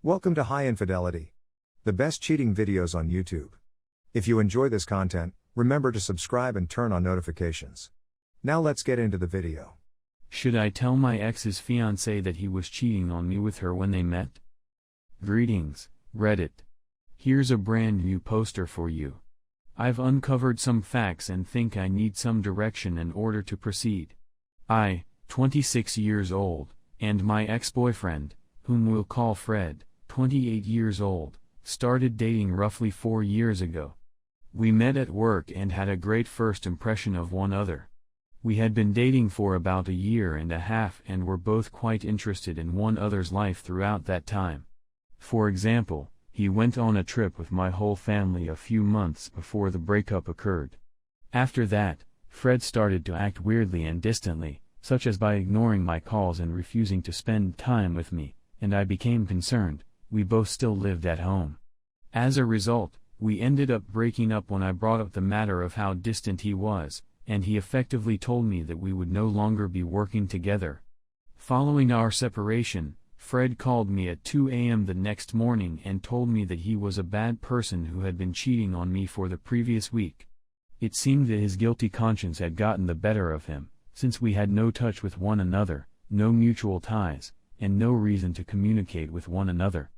Welcome to High Infidelity, the best cheating videos on YouTube. If you enjoy this content, remember to subscribe and turn on notifications. Now let's get into the video. Should I tell my ex's fiancé that he was cheating on me with her when they met? Greetings, Reddit. Here's a brand new poster for you. I've uncovered some facts and think I need some direction in order to proceed. I, 26 years old, and my ex-boyfriend, whom we'll call Fred, 28 years old, started dating roughly 4 years ago. We met at work and had a great first impression of one another. We had been dating for about 1.5 years and were both quite interested in one another's life throughout that time. For example, he went on a trip with my whole family a few months before the breakup occurred. After that, Fred started to act weirdly and distantly, such as by ignoring my calls and refusing to spend time with me, and I became concerned. We both still lived at home. As a result, we ended up breaking up when I brought up the matter of how distant he was, and he effectively told me that we would no longer be working together. Following our separation, Fred called me at 2 a.m. the next morning and told me that he was a bad person who had been cheating on me for the previous week. It seemed that his guilty conscience had gotten the better of him, since we had no touch with one another, no mutual ties, and no reason to communicate with one another.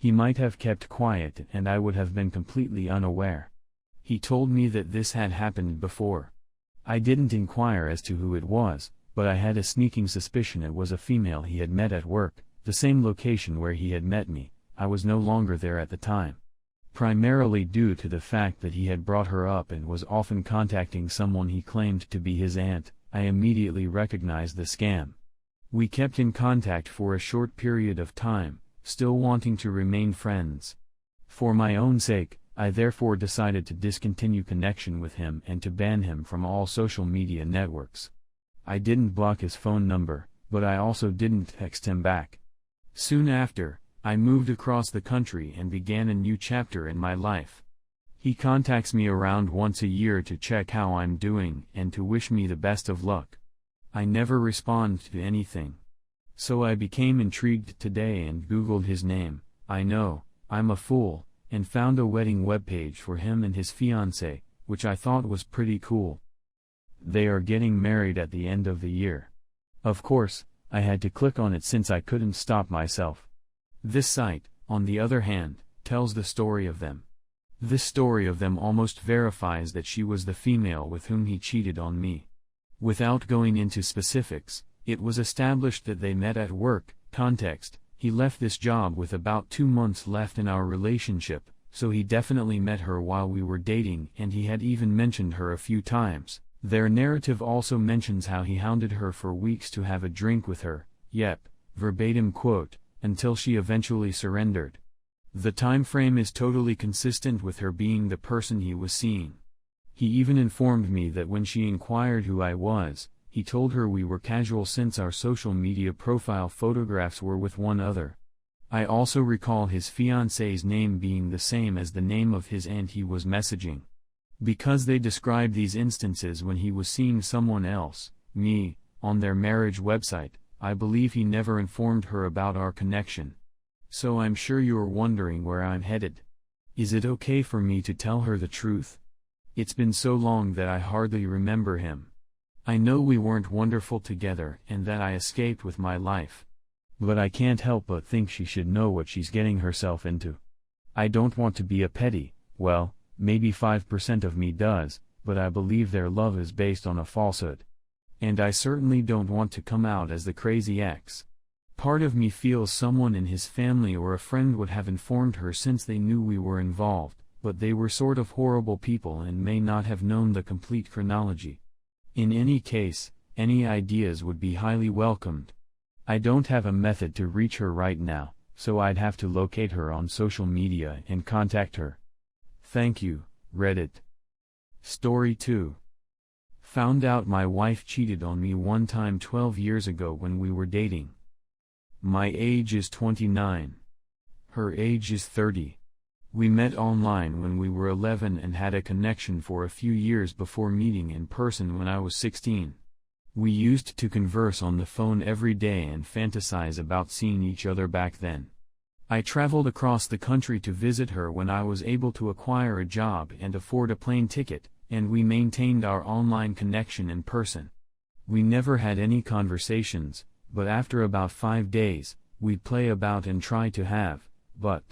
He might have kept quiet and I would have been completely unaware. He told me that this had happened before. I didn't inquire as to who it was, but I had a sneaking suspicion it was a female he had met at work, the same location where he had met me. I was no longer there at the time. Primarily due to the fact that he had brought her up and was often contacting someone he claimed to be his aunt, I immediately recognized the scam. We kept in contact for a short period of time, still wanting to remain friends. For my own sake, I therefore decided to discontinue connection with him and to ban him from all social media networks. I didn't block his phone number, but I also didn't text him back. Soon after, I moved across the country and began a new chapter in my life. He contacts me around once a year to check how I'm doing and to wish me the best of luck. I never respond to anything. So I became intrigued today and Googled his name. I know, I'm a fool, and found a wedding webpage for him and his fiancée, which I thought was pretty cool. They are getting married at the end of the year. Of course, I had to click on it since I couldn't stop myself. This site, on the other hand, tells the story of them. This story of them almost verifies that she was the female with whom he cheated on me. Without going into specifics, it was established that they met at work. Context: he left this job with about 2 months left in our relationship, so he definitely met her while we were dating and he had even mentioned her a few times. Their narrative also mentions how he hounded her for weeks to have a drink with her, yep, verbatim quote, until she eventually surrendered. The time frame is totally consistent with her being the person he was seeing. He even informed me that when she inquired who I was, he told her we were casual since our social media profile photographs were with one other. I also recall his fiancée's name being the same as the name of his aunt he was messaging. Because they described these instances when he was seeing someone else, me, on their marriage website, I believe he never informed her about our connection. So I'm sure you're wondering where I'm headed. Is it okay for me to tell her the truth? It's been so long that I hardly remember him. I know we weren't wonderful together and that I escaped with my life. But I can't help but think she should know what she's getting herself into. I don't want to be a petty, well, maybe 5% of me does, but I believe their love is based on a falsehood. And I certainly don't want to come out as the crazy ex. Part of me feels someone in his family or a friend would have informed her since they knew we were involved, but they were sort of horrible people and may not have known the complete chronology. In any case, any ideas would be highly welcomed. I don't have a method to reach her right now, so I'd have to locate her on social media and contact her. Thank you, Reddit. Story 2. Found out my wife cheated on me one time 12 years ago when we were dating. My age is 29. Her age is 30. We met online when we were 11 and had a connection for a few years before meeting in person when I was 16. We used to converse on the phone every day and fantasize about seeing each other back then. I traveled across the country to visit her when I was able to acquire a job and afford a plane ticket, and we maintained our online connection in person. We never had any conversations, but after about 5 days, we'd play about and try to have, but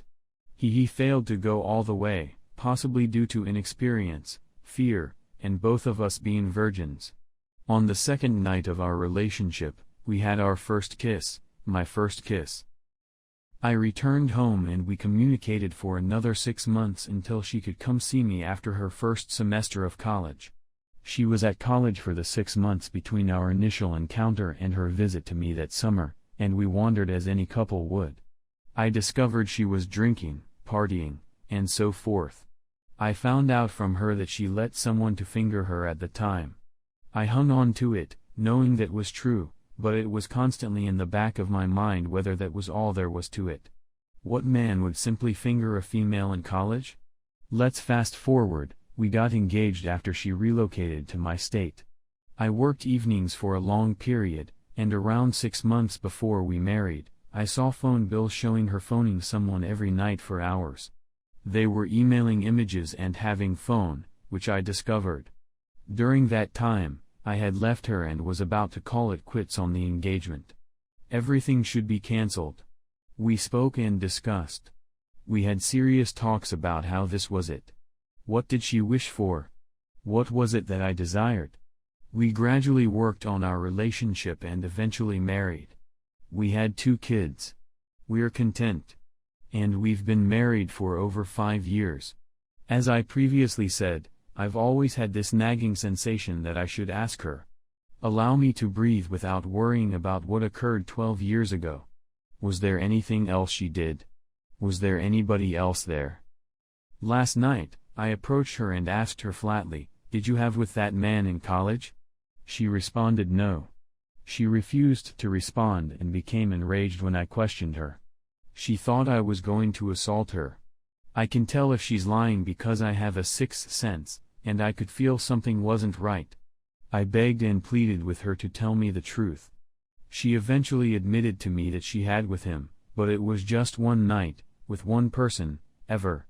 he failed to go all the way, possibly due to inexperience, fear, and both of us being virgins. On the second night of our relationship, we had our first kiss, my first kiss. I returned home and we communicated for another 6 months until she could come see me after her first semester of college. She was at college for the 6 months between our initial encounter and her visit to me that summer, and we wandered as any couple would. I discovered she was drinking, partying, and so forth. I found out from her that she let someone to finger her at the time. I hung on to it, knowing that was true, but it was constantly in the back of my mind whether that was all there was to it. What man would simply finger a female in college? Let's fast forward, we got engaged after she relocated to my state. I worked evenings for a long period, and around 6 months before we married, I saw phone bills showing her phoning someone every night for hours. They were emailing images and having phone, which I discovered. During that time, I had left her and was about to call it quits on the engagement. Everything should be cancelled. We spoke and discussed. We had serious talks about how this was it. What did she wish for? What was it that I desired? We gradually worked on our relationship and eventually married. We had 2 kids. We're content. And we've been married for over 5 years. As I previously said, I've always had this nagging sensation that I should ask her. Allow me to breathe without worrying about what occurred 12 years ago. Was there anything else she did? Was there anybody else there? Last night, I approached her and asked her flatly, "Did you have with that man in college?" She responded no. She refused to respond and became enraged when I questioned her. She thought I was going to assault her. I can tell if she's lying because I have a sixth sense, and I could feel something wasn't right. I begged and pleaded with her to tell me the truth. She eventually admitted to me that she had with him, but it was just one night, with one person, ever.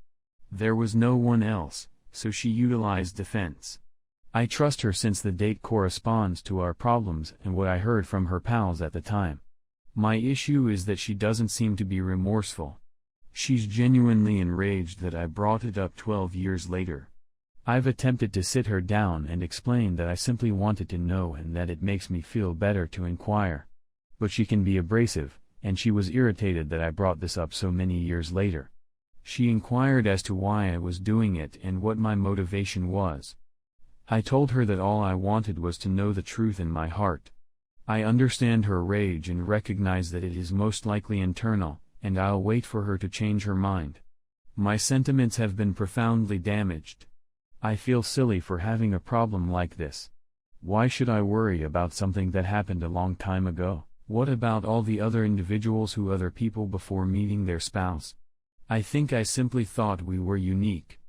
There was no one else, so she utilized defense. I trust her since the date corresponds to our problems and what I heard from her pals at the time. My issue is that she doesn't seem to be remorseful. She's genuinely enraged that I brought it up 12 years later. I've attempted to sit her down and explain that I simply wanted to know and that it makes me feel better to inquire. But she can be abrasive, and she was irritated that I brought this up so many years later. She inquired as to why I was doing it and what my motivation was. I told her that all I wanted was to know the truth in my heart. I understand her rage and recognize that it is most likely internal, and I'll wait for her to change her mind. My sentiments have been profoundly damaged. I feel silly for having a problem like this. Why should I worry about something that happened a long time ago? What about all the other individuals who other people before meeting their spouse? I think I simply thought we were unique.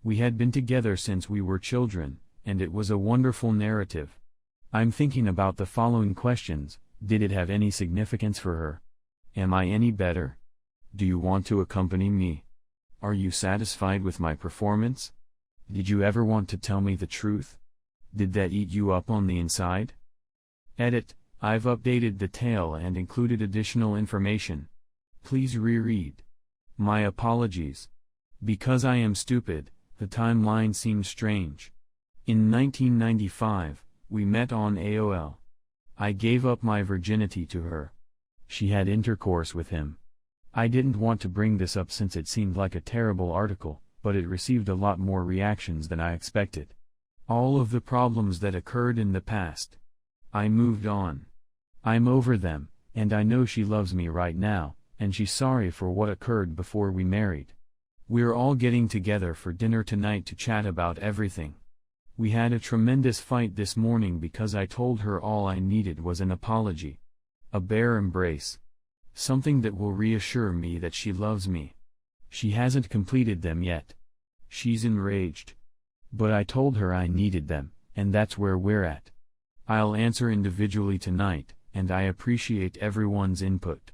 We had been together since we were children, and it was a wonderful narrative. I'm thinking about the following questions. Did it have any significance for her? Am I any better? Do you want to accompany me? Are you satisfied with my performance? Did you ever want to tell me the truth? Did that eat you up on the inside? Edit. I've updated the tale and included additional information. Please reread. My apologies. Because I am stupid, the timeline seems strange. In 1995, we met on AOL. I gave up my virginity to her. She had intercourse with him. I didn't want to bring this up since it seemed like a terrible article, but it received a lot more reactions than I expected. All of the problems that occurred in the past. I moved on. I'm over them, and I know she loves me right now, and she's sorry for what occurred before we married. We're all getting together for dinner tonight to chat about everything. We had a tremendous fight this morning because I told her all I needed was an apology. A bare embrace. Something that will reassure me that she loves me. She hasn't completed them yet. She's enraged. But I told her I needed them, and that's where we're at. I'll answer individually tonight, and I appreciate everyone's input.